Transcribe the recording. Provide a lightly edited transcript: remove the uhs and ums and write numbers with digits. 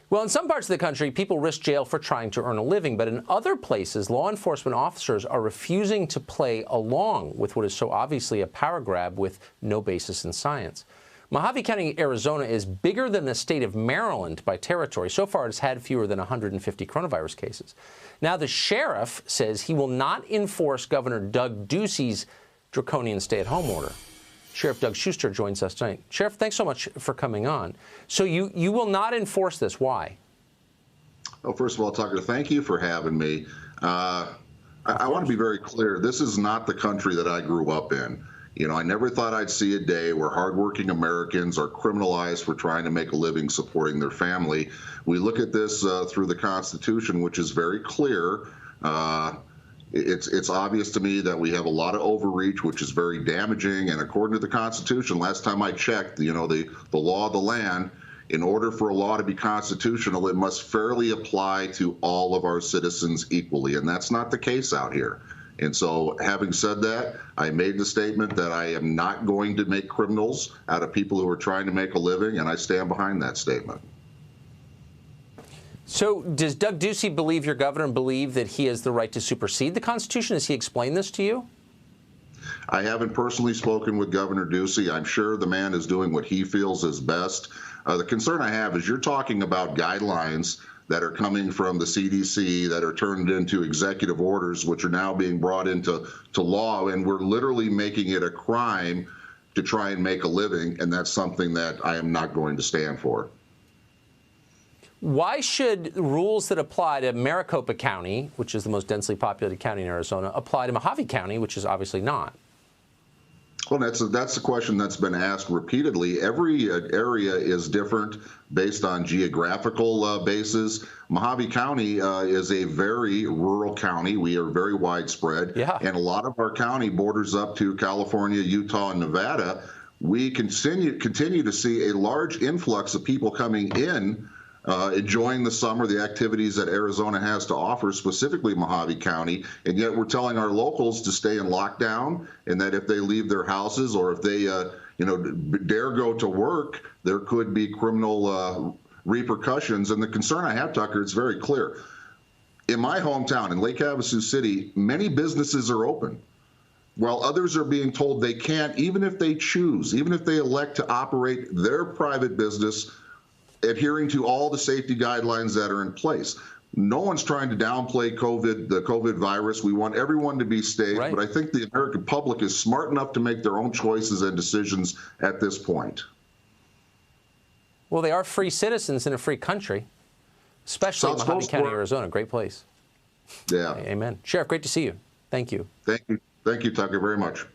Well, in some parts of the country, people risk jail for trying to earn a living, but in other places, law enforcement officers are refusing to play along with what is so obviously a power grab with no basis in science. Mojave County, Arizona is bigger than the state of Maryland by territory. So far, it's had fewer than 150 coronavirus cases. Now, the sheriff says he will not enforce Governor Doug Ducey's draconian stay-at-home order. Sheriff Doug Schuster joins us tonight. Sheriff, thanks so much for coming on. So you will not enforce this. Why? Well, first of all, Tucker, thank you for having me. I want to be very clear. This is not the country that I grew up in. You know, I never thought I'd see a day where hardworking Americans are criminalized for trying to make a living supporting their family. We look at this through the Constitution, which is very clear. It's obvious to me that we have a lot of overreach, which is very damaging. And according to the Constitution, last time I checked, you know, the law of the land, in order for a law to be constitutional, it must fairly apply to all of our citizens equally. And that's not the case out here. And so, having said that, I made the statement that I am not going to make criminals out of people who are trying to make a living, and I stand behind that statement. So does Doug Ducey believe, your governor, believe that he has the right to supersede the Constitution? Has he explained this to you? I haven't personally spoken with Governor Ducey. I'm sure the man is doing what he feels is best. The concern I have is you're talking about guidelines that are coming from the CDC that are turned into executive orders, which are now being brought into law, and we're literally making it a crime to try and make a living, and that's something that I am not going to stand for. Why should rules that apply to Maricopa County, which is the most densely populated county in Arizona, apply to Mojave County, which is obviously not? Well, that's the question that's been asked repeatedly. Every area is different based on geographical basis. Mojave County is a very rural county. We are very widespread. Yeah. And a lot of our county borders up to California, Utah, and Nevada. We continue to see a large influx of people coming in, enjoying the summer, the activities that Arizona has to offer, specifically Mojave County, and yet we're telling our locals to stay in lockdown, and that if they leave their houses or if they, dare go to work, there could be criminal repercussions. And the concern I have, Tucker, it's very clear. In my hometown, in Lake Havasu City, many businesses are open, while others are being told they can't, even if they choose, even if they elect to operate their private business adhering to all the safety guidelines that are in place. No one's trying to downplay the COVID virus. We want everyone to be safe, right. But I think the American public is smart enough to make their own choices and decisions at this point. Well, they are free citizens in a free country, especially in Mojave County, Arizona. Great place. Yeah. Amen. Sheriff, great to see you. Thank you. Thank you. Thank you, Tucker, very much.